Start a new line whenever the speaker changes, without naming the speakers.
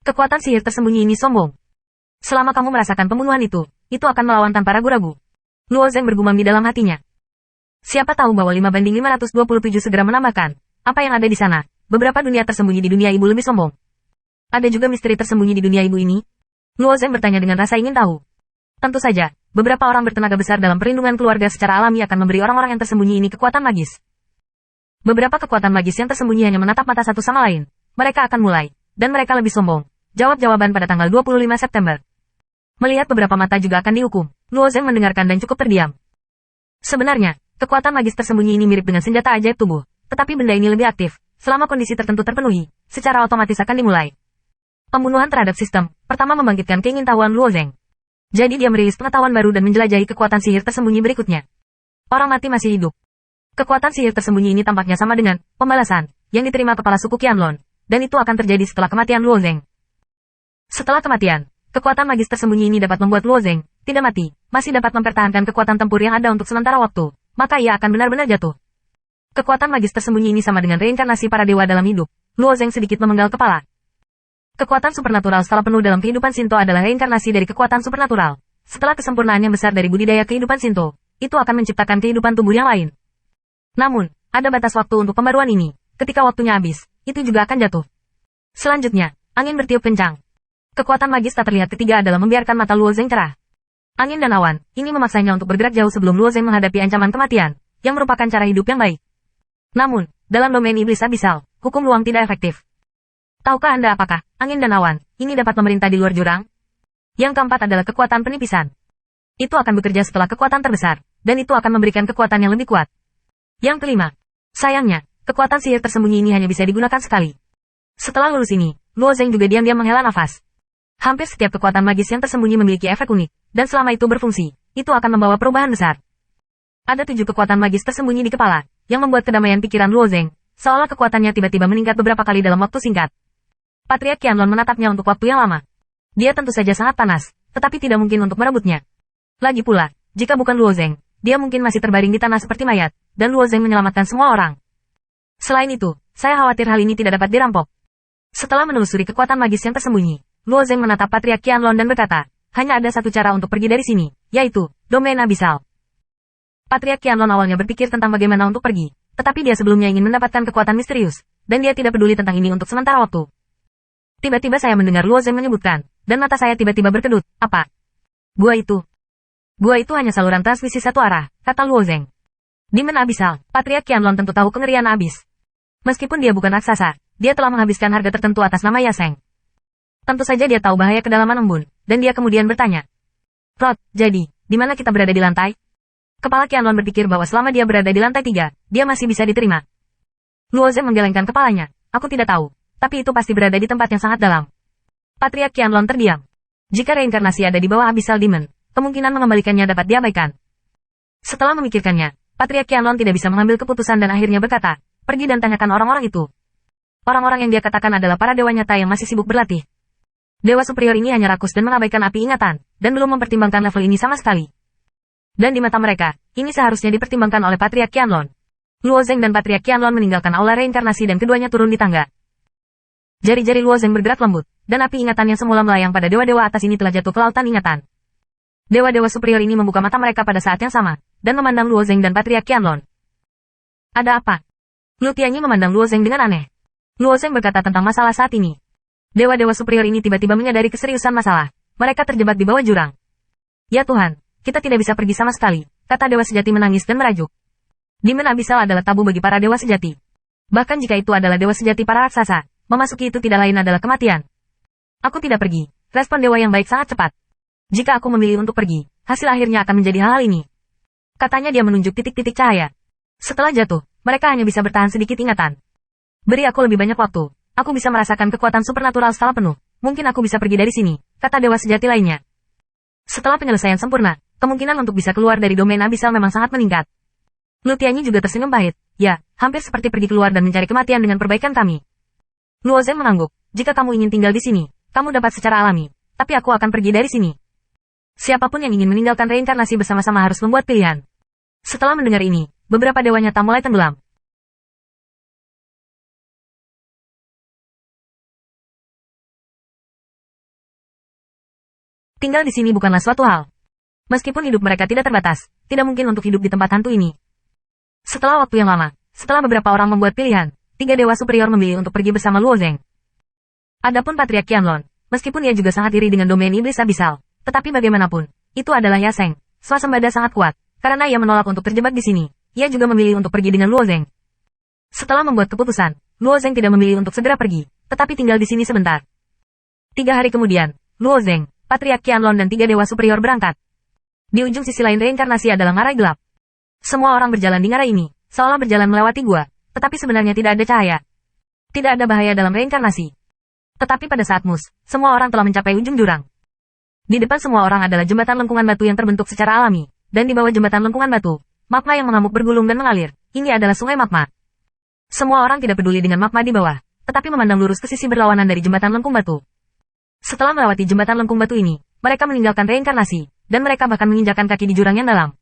Kekuatan sihir tersembunyi ini sombong. Selama kamu merasakan pembunuhan itu akan melawan tanpa ragu-ragu. Luo Zeng bergumam di dalam hatinya. Siapa tahu bahwa 5/527 segera menambahkan, apa yang ada di sana, beberapa dunia tersembunyi di dunia ibu lebih sombong. Ada juga misteri tersembunyi di dunia ibu ini? Luo Zeng bertanya dengan rasa ingin tahu. Tentu saja, beberapa orang bertenaga besar dalam perlindungan keluarga secara alami akan memberi orang-orang yang tersembunyi ini kekuatan magis. Beberapa kekuatan magis yang tersembunyi hanya menatap mata satu sama lain. Mereka akan mulai, dan mereka lebih sombong. Jawab-jawaban pada tanggal 25 September. Melihat beberapa mata juga akan dihukum, Luo Zeng mendengarkan dan cukup terdiam. Sebenarnya, kekuatan magis tersembunyi ini mirip dengan senjata ajaib tubuh, tetapi benda ini lebih aktif. Selama kondisi tertentu terpenuhi, secara otomatis akan dimulai. Pembunuhan terhadap sistem, pertama membangkitkan keingintahuan Luo Zeng. Jadi dia merilis pengetahuan baru dan menjelajahi kekuatan sihir tersembunyi berikutnya. Orang mati masih hidup. Kekuatan sihir tersembunyi ini tampaknya sama dengan pembalasan yang diterima kepala suku Qianlong, dan itu akan terjadi setelah kematian Luo Zeng. Setelah kematian, kekuatan magis tersembunyi ini dapat membuat Luo Zeng tidak mati, masih dapat mempertahankan kekuatan tempur yang ada untuk sementara waktu, maka ia akan benar-benar jatuh. Kekuatan magis tersembunyi ini sama dengan reinkarnasi para dewa dalam hidup. Luo Zeng sedikit memenggal kepala. Kekuatan supernatural skala penuh dalam kehidupan Shinto adalah reinkarnasi dari kekuatan supernatural. Setelah kesempurnaan yang besar dari budidaya kehidupan Shinto, itu akan menciptakan kehidupan tubuh yang lain. Namun, ada batas waktu untuk pembaruan ini. Ketika waktunya habis, itu juga akan jatuh. Selanjutnya, angin bertiup kencang. Kekuatan magis tak terlihat ketiga adalah membiarkan mata Luo Zeng cerah. Angin dan awan, ini memaksanya untuk bergerak jauh sebelum Luo Zeng menghadapi ancaman kematian, yang merupakan cara hidup yang baik. Namun, dalam domain iblis abisal, hukum luang tidak efektif. Tahukah Anda apakah angin dan awan ini dapat memerintah di luar jurang? Yang keempat adalah kekuatan penipisan. Itu akan bekerja setelah kekuatan terbesar, dan itu akan memberikan kekuatan yang lebih kuat. Yang kelima, sayangnya, kekuatan sihir tersembunyi ini hanya bisa digunakan sekali. Setelah lulus ini, Luo Zeng juga diam-diam menghela nafas. Hampir setiap kekuatan magis yang tersembunyi memiliki efek unik, dan selama itu berfungsi, itu akan membawa perubahan besar. Ada 7 kekuatan magis tersembunyi di kepala, yang membuat kedamaian pikiran Luo Zeng, seolah kekuatannya tiba-tiba meningkat beberapa kali dalam waktu singkat. Patriark Qianlong menatapnya untuk waktu yang lama. Dia tentu saja sangat panas, tetapi tidak mungkin untuk merebutnya. Lagi pula, jika bukan Luo Zeng, dia mungkin masih terbaring di tanah seperti mayat, dan Luo Zeng menyelamatkan semua orang. Selain itu, saya khawatir hal ini tidak dapat dirampok. Setelah menelusuri kekuatan magis yang tersembunyi, Luo Zeng menatap Patriark Qianlong dan berkata, hanya ada satu cara untuk pergi dari sini, yaitu domain abisal. Patriark Qianlong awalnya berpikir tentang bagaimana untuk pergi, tetapi dia sebelumnya ingin mendapatkan kekuatan misterius, dan dia tidak peduli tentang ini untuk sementara waktu. Tiba-tiba saya mendengar Luo Zeng menyebutkan, dan mata saya tiba-tiba berkedut, apa? Gua itu. Gua itu hanya saluran transmisi satu arah, kata Luo Zeng. Demon abisal, Patriark Qianlong tentu tahu kengerian abis. Meskipun dia bukan raksasa, dia telah menghabiskan harga tertentu atas nama Yaseng. Tentu saja dia tahu bahaya kedalaman embun, dan dia kemudian bertanya. Rod, jadi, di mana kita berada di lantai? Kepala Qianlong berpikir bahwa selama dia berada di lantai 3, dia masih bisa diterima. Luo Zeng menggelengkan kepalanya. Aku tidak tahu, tapi itu pasti berada di tempat yang sangat dalam. Patriark Qianlong terdiam. Jika reinkarnasi ada di bawah Abyssal Demon, kemungkinan mengembalikannya dapat diabaikan. Setelah memikirkannya, Patriark Qianlong tidak bisa mengambil keputusan dan akhirnya berkata, pergi dan tanyakan orang-orang itu. Orang-orang yang dia katakan adalah para dewa nyata yang masih sibuk berlatih. Dewa superior ini hanya rakus dan mengabaikan api ingatan, dan belum mempertimbangkan level ini sama sekali. Dan di mata mereka, ini seharusnya dipertimbangkan oleh Patriark Qianlong. Luo Zeng dan Patriark Qianlong meninggalkan aula reinkarnasi dan keduanya turun di tangga. Jari-jari Luo Zeng bergerak lembut, dan api ingatan yang semula melayang pada dewa-dewa atas ini telah jatuh ke lautan ingatan. Dewa-dewa superior ini membuka mata mereka pada saat yang sama, dan memandang Luo Zeng dan Patriark Qianlong. Ada apa? Lu Tianyi memandang Luo Zeng dengan aneh. Luo Zeng berkata tentang masalah saat ini. Dewa-dewa superior ini tiba-tiba menyadari keseriusan masalah. Mereka terjebak di bawah jurang. Ya Tuhan, kita tidak bisa pergi sama sekali, kata dewa sejati menangis dan merajuk. Demon Abyssal adalah tabu bagi para dewa sejati. Bahkan jika itu adalah dewa sejati para raksasa, memasuki itu tidak lain adalah kematian. Aku tidak pergi, respon dewa yang baik sangat cepat. Jika aku memilih untuk pergi, hasil akhirnya akan menjadi hal ini. Katanya dia menunjuk titik-titik cahaya. Setelah jatuh, mereka hanya bisa bertahan sedikit ingatan. Beri aku lebih banyak waktu. Aku bisa merasakan kekuatan supernatural skala penuh. Mungkin aku bisa pergi dari sini, kata dewa sejati lainnya. Setelah penyelesaian sempurna, kemungkinan untuk bisa keluar dari domain abisal memang sangat meningkat. Lu Tianyi juga tersenyum pahit. Ya, hampir seperti pergi keluar dan mencari kematian dengan perbaikan kami. Luo Zeng mengangguk. Jika kamu ingin tinggal di sini, kamu dapat secara alami. Tapi aku akan pergi dari sini. Siapapun yang ingin meninggalkan reinkarnasi bersama-sama harus membuat pilihan. Setelah mendengar ini, beberapa dewa nyata mulai tenggelam. Tinggal di sini bukanlah suatu hal. Meskipun hidup mereka tidak terbatas, tidak mungkin untuk hidup di tempat hantu ini. Setelah waktu yang lama, setelah beberapa orang membuat pilihan, 3 dewa superior memilih untuk pergi bersama Luo Zeng. Adapun Patriark Qianlong, meskipun ia juga sangat iri dengan domain iblis abisal, tetapi bagaimanapun, itu adalah Yaseng, swasembada sangat kuat, karena ia menolak untuk terjebak di sini. Ia juga memilih untuk pergi dengan Luo Zeng. Setelah membuat keputusan, Luo Zeng tidak memilih untuk segera pergi, tetapi tinggal di sini sebentar. 3 hari kemudian, Luo Zeng, Patriark Qianlong dan 3 dewa superior berangkat. Di ujung sisi lain reinkarnasi adalah ngarai gelap. Semua orang berjalan di ngarai ini, seolah berjalan melewati gua, tetapi sebenarnya tidak ada cahaya. Tidak ada bahaya dalam reinkarnasi. Tetapi pada saat semua orang telah mencapai ujung jurang. Di depan semua orang adalah jembatan lengkungan batu yang terbentuk secara alami, dan di bawah jembatan lengkungan batu, magma yang mengamuk bergulung dan mengalir. Ini adalah sungai magma. Semua orang tidak peduli dengan magma di bawah, tetapi memandang lurus ke sisi berlawanan dari jembatan lengkung batu. Setelah melewati jembatan lengkung batu ini, mereka meninggalkan reinkarnasi, dan mereka bahkan menginjakan kaki di jurang yang dalam.